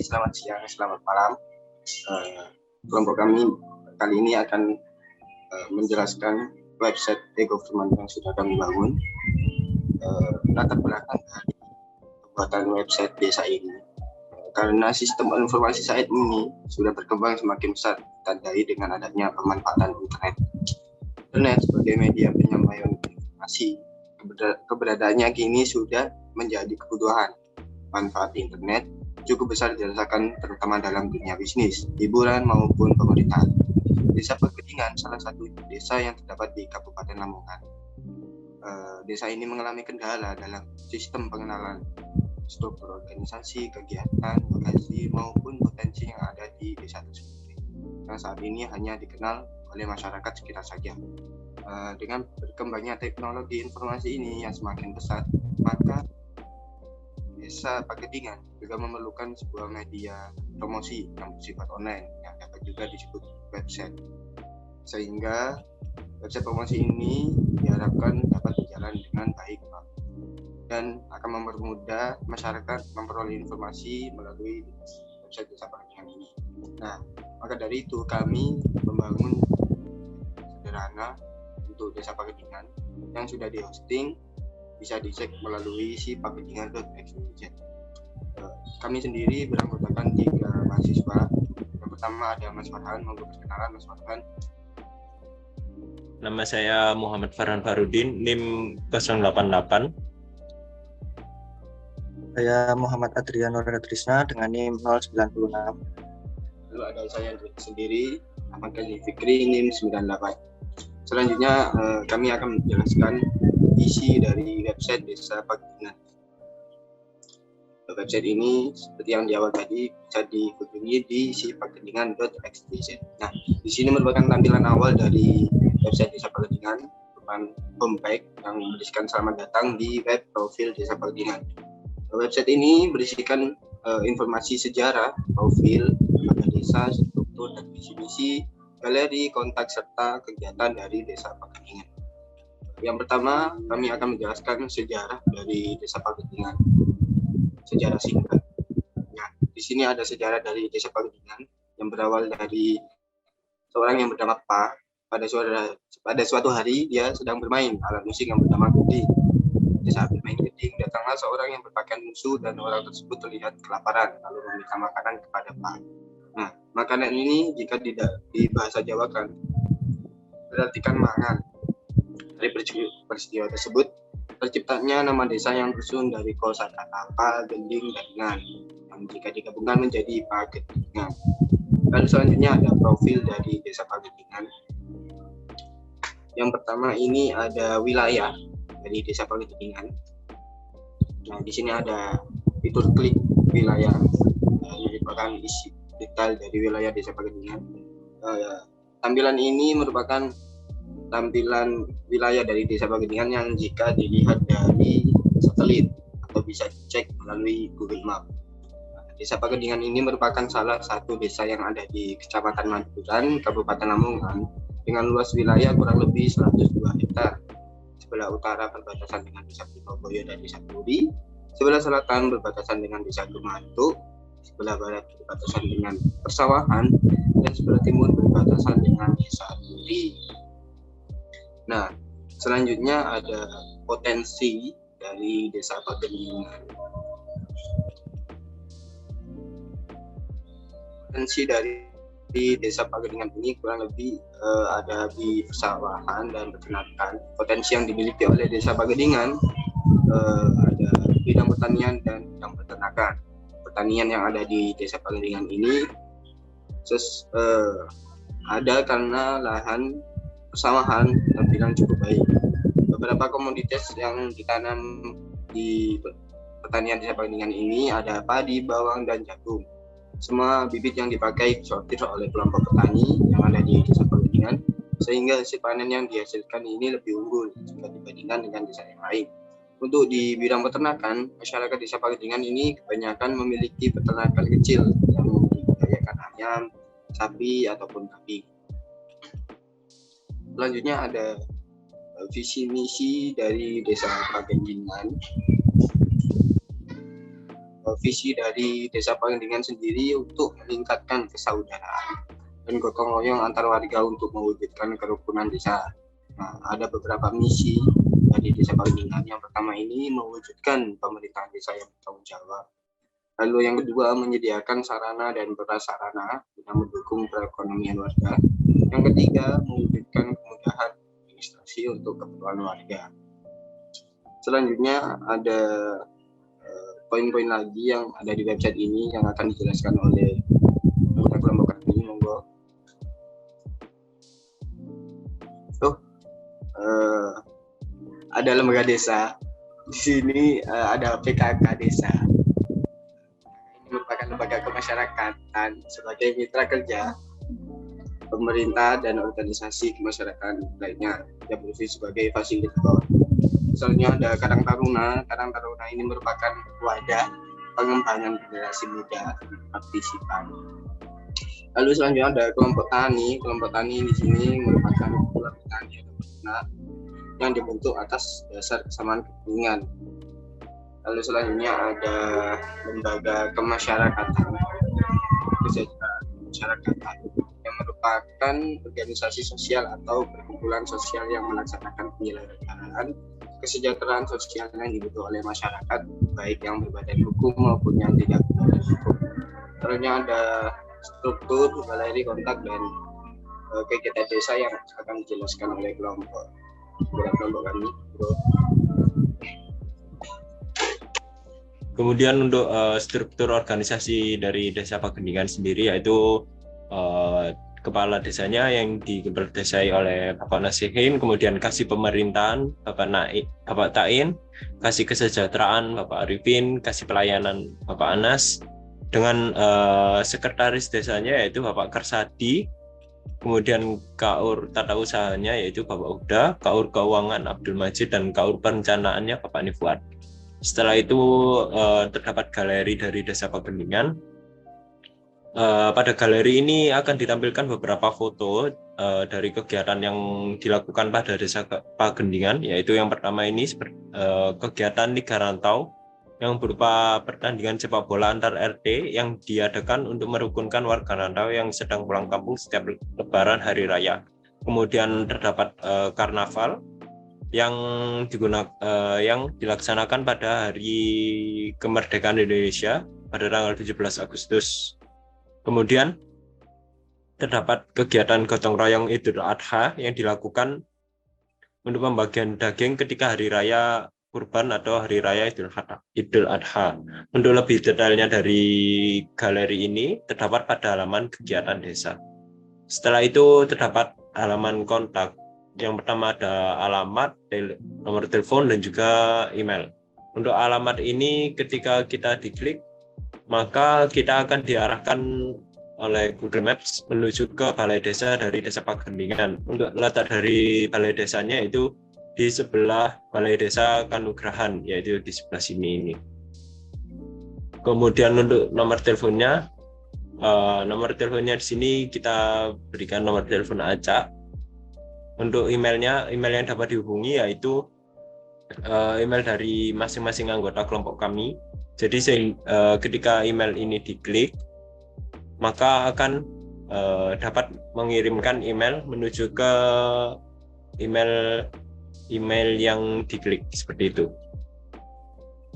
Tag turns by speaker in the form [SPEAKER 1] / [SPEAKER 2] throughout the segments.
[SPEAKER 1] Selamat siang, selamat malam. Kelompok kami kali ini akan menjelaskan website e-government yang sudah kami bangun. Latar belakang dari pembuatan website desa ini. Karena sistem informasi saat ini sudah berkembang semakin besar, ditandai dengan adanya pemanfaatan internet. Internet sebagai media penyampaian informasi, keberadaannya kini sudah menjadi kebutuhan. Manfaat internet cukup besar dirasakan terutama dalam dunia bisnis, hiburan maupun pemerintahan. Desa Pegetingan salah satu desa yang terdapat di Kabupaten Lamongan. Desa ini mengalami kendala dalam sistem pengenalan struktur organisasi, kegiatan, lokasi maupun potensi yang ada di desa tersebut. Yang saat ini hanya dikenal oleh masyarakat sekitar saja. Dengan berkembangnya teknologi informasi ini yang semakin pesat, maka Desa Pegetingan juga memerlukan sebuah media promosi yang bersifat online yang dapat juga disebut website, sehingga website promosi ini diharapkan dapat berjalan dengan baik dan akan mempermudah masyarakat memperoleh informasi melalui website Desa Pegetingan ini. Nah, maka dari itu kami membangun sederhana untuk Desa Pegetingan yang sudah di hosting, bisa dicek melalui si pagetingan.xyz. Kami sendiri beranggotakan 3 mahasiswa. Yang pertama ada Mas Farhan, mau perkenalan Mas Farhan.
[SPEAKER 2] Nama saya Muhammad Farhan Farudin, NIM 088.
[SPEAKER 3] Saya Muhammad Adriano Trisna dengan NIM 096.
[SPEAKER 1] Lalu ada saya sendiri, Ahmad Kazi Fikri, NIM 98. Selanjutnya kami akan menjelaskan isi dari website Desa Pegetingan. Website ini seperti yang di awal tadi bisa dikunjungi di sipagetingan.xyz. Nah, di sini merupakan tampilan awal dari website Desa Pegetingan, merupakan homepage yang berisikan selamat datang di web profil Desa Pegetingan. Website ini berisikan informasi sejarah, profil, lembaga desa, struktur dan visi misi, galeri, kontak serta kegiatan dari Desa Pegetingan. Yang pertama, kami akan menjelaskan sejarah dari Desa Pegetingan. Sejarah singkat. Nah, di sini ada sejarah dari Desa Pegetingan yang berawal dari seorang yang bernama Pa. Pada suatu hari dia sedang bermain alat musik yang bernama geding. Di saat bermain geding, datanglah seorang yang berpakaian musuh dan orang tersebut terlihat kelaparan lalu meminta makanan kepada Pa. Nah, makanan ini jika tidak di bahasa Jawa kan berarti mangan. Dari peristiwa tersebut terciptanya nama desa yang tersusun dari kosakata Pa, gending, dan ngan, yang jika digabungkan menjadi Pegetingan. Lalu selanjutnya ada profil dari Desa Pegetingan. Yang pertama ini ada wilayah dari Desa Pegetingan. Nah, di sini ada fitur klik wilayah, yang merupakan isi detail dari wilayah Desa Pegetingan. Tampilan ini merupakan tampilan wilayah dari Desa Pegetingan yang jika dilihat dari satelit atau bisa dicek melalui Google Map. Desa Pegetingan ini merupakan salah satu desa yang ada di Kecamatan Maduran, Kabupaten Lamongan, dengan luas wilayah kurang lebih 102 hektar. Sebelah utara berbatasan dengan Desa Purwoboyo dan Desa Turi, sebelah selatan berbatasan dengan Desa Gumantuk, sebelah barat berbatasan dengan persawahan, dan sebelah timur berbatasan dengan Desa Turi. Nah, selanjutnya ada potensi dari Desa Pegetingan. Potensi dari Desa Pegetingan ini kurang lebih ada di persawahan dan peternakan. Potensi yang dimiliki oleh Desa Pegetingan ada bidang pertanian dan bidang peternakan. Pertanian yang ada di Desa Pegetingan ini ada karena lahan persawahan terbilang cukup baik. Beberapa komoditas yang ditanam di pertanian Desa Pegetingan ini ada padi, bawang, dan jagung. Semua bibit yang dipakai disortir oleh kelompok petani yang ada di Desa Pegetingan, sehingga hasil panen yang dihasilkan ini lebih unggul jika dibandingkan dengan desa yang lain. Untuk di bidang peternakan, masyarakat Desa Pegetingan ini kebanyakan memiliki peternakan kecil yang membudidayakan ayam, sapi, ataupun kambing. Selanjutnya ada visi misi dari Desa Pegetingan. visi dari Desa Pagendingan sendiri untuk meningkatkan persaudaraan dan gotong royong antar warga untuk mewujudkan kerukunan desa. Nah, ada beberapa misi dari Desa Pagendingan. Yang pertama ini mewujudkan pemerintahan desa yang bertanggung jawab. Lalu yang kedua menyediakan sarana dan prasarana guna mendukung perekonomian warga. Yang ketiga mewujudkan kemudahan administrasi untuk keperluan warga. Selanjutnya ada poin-poin lagi yang ada di website ini yang akan dijelaskan oleh anggota kelompok kami. Monggo. Ada lembaga desa. Di sini ada PKK desa. Ini merupakan lembaga kemasyarakatan sebagai mitra kerja pemerintah dan organisasi kemasyarakatan lainnya yang berfungsi sebagai fasilitator. Misalnya ada Karang Taruna. Karang Taruna ini merupakan wadah pengembangan generasi muda partisipan. Lalu selanjutnya ada kelompok tani. Kelompok tani di sini merupakan kumpulan tani atau peternak yang dibentuk atas dasar kesamaan kepentingan. Lalu selanjutnya ada lembaga kemasyarakatan, kesejahteraan kemasyarakatan yang merupakan organisasi sosial atau perkumpulan sosial yang melaksanakan penyelenggaraan kesejahteraan sosial yang dibutuhkan oleh masyarakat, baik yang berbadan hukum maupun yang tidak berbadan hukum. Selanjutnya ada struktur, galeri, kontak, dan kegiatan desa yang akan dijelaskan oleh kelompok kami.
[SPEAKER 2] Kemudian untuk struktur organisasi dari Desa Pagendingan sendiri yaitu kepala desanya yang dikeperdesai oleh Bapak Nasihin, kemudian kasih pemerintahan Bapak Tain, kasih kesejahteraan Bapak Arifin, kasih pelayanan Bapak Anas, dengan sekretaris desanya yaitu Bapak Kersadi, kemudian Kaur Tata Usahanya yaitu Bapak Uda, Kaur Keuangan Abdul Majid, dan Kaur Perencanaannya Bapak Nifuat. Setelah itu terdapat galeri dari Desa Pagendingan. Pada galeri ini akan ditampilkan beberapa foto dari kegiatan yang dilakukan pada Desa Pagendingan, yaitu yang pertama ini kegiatan Liga Rantau yang berupa pertandingan sepak bola antar RT yang diadakan untuk merukunkan warga rantau yang sedang pulang kampung setiap Lebaran hari raya. Kemudian terdapat karnaval yang dilaksanakan pada hari kemerdekaan Indonesia pada tanggal 17 Agustus. Kemudian terdapat kegiatan gotong royong Idul Adha yang dilakukan untuk pembagian daging ketika hari raya Kurban atau hari raya Idul Adha. Untuk lebih detailnya dari galeri ini terdapat pada halaman kegiatan desa. Setelah itu terdapat halaman kontak. Yang pertama ada alamat, nomor telepon, dan juga email. Untuk alamat ini ketika kita diklik, maka kita akan diarahkan oleh Google Maps menuju ke balai desa dari Desa Pagendingan. Untuk letak dari balai desanya itu di sebelah balai desa Kanugrahan, yaitu di sebelah sini ini. Kemudian untuk nomor teleponnya di sini kita berikan nomor telepon acak. Untuk email yang dapat dihubungi yaitu email dari masing-masing anggota kelompok kami. Jadi ketika email ini diklik, maka akan dapat mengirimkan email menuju ke email yang diklik seperti itu.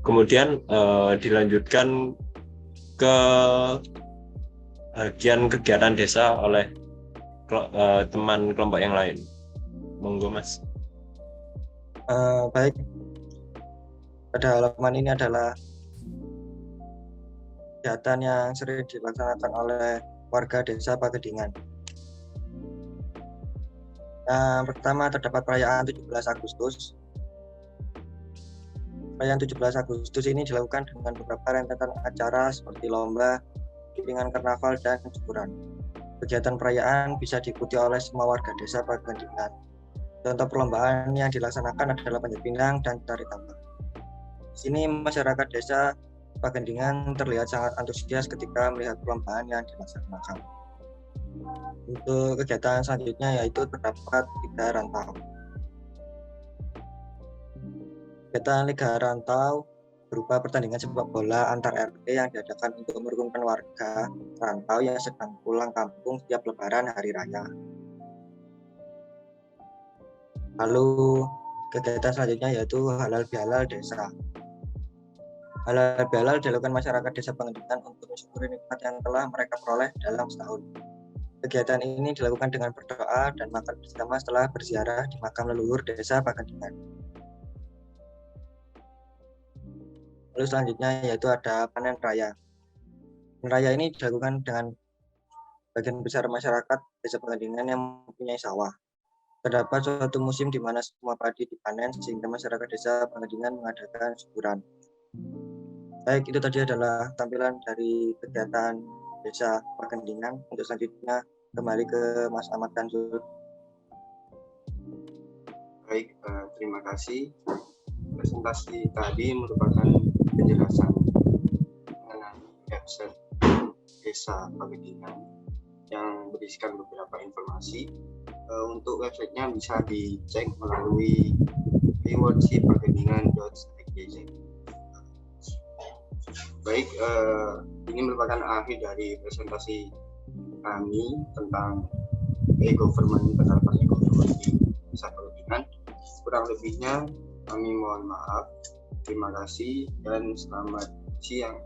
[SPEAKER 2] Kemudian dilanjutkan ke bagian kegiatan desa oleh teman kelompok yang lain. Monggo Mas.
[SPEAKER 3] Baik. Pada halaman ini adalah kegiatan yang sering dilaksanakan oleh warga Desa Pagendingan. Yang pertama terdapat perayaan 17 Agustus. Perayaan 17 Agustus ini dilakukan dengan beberapa rentetan acara seperti lomba, iringan karnaval, dan syukuran. Kegiatan perayaan bisa diikuti oleh semua warga Desa Pagendingan. Contoh perlombaan yang dilaksanakan adalah panjat pinang dan tari tambang. Di sini masyarakat Desa Pagendingan terlihat sangat antusias ketika melihat perlombaan yang dilaksanakan. Untuk kegiatan selanjutnya yaitu terdapat Liga Rantau. Kegiatan Liga Rantau berupa pertandingan sepak bola antar RT yang diadakan untuk merukunkan warga rantau yang sedang pulang kampung setiap Lebaran hari raya. Lalu kegiatan selanjutnya yaitu halal bihalal desa. Halal bihalal dilakukan masyarakat desa Pangendikan untuk mensyukuri nikmat yang telah mereka peroleh dalam setahun. Kegiatan ini dilakukan dengan berdoa dan makan bersama setelah berziarah di makam leluhur desa Pangendikan. Lalu selanjutnya yaitu ada panen raya. Panen raya ini dilakukan dengan bagian besar masyarakat desa Pangendikan yang mempunyai sawah. Terdapat suatu musim di mana semua padi dipanen sehingga masyarakat desa Pangendikan mengadakan syukuran. Baik, itu tadi adalah tampilan dari kegiatan desa Pangendikan. Untuk selanjutnya kembali ke Mas Ahmad Kanzul.
[SPEAKER 1] Baik, terima kasih. Presentasi tadi merupakan penjelasan mengenai website desa Pangendikan yang berisikan beberapa informasi. Untuk websitenya bisa dicek melalui rewardsipangendingan.idz. Baik, ini merupakan akhir dari presentasi kami tentang e-government, penerapan e-government di desa Pangendikan. Kurang lebihnya kami mohon maaf. Terima kasih dan selamat siang.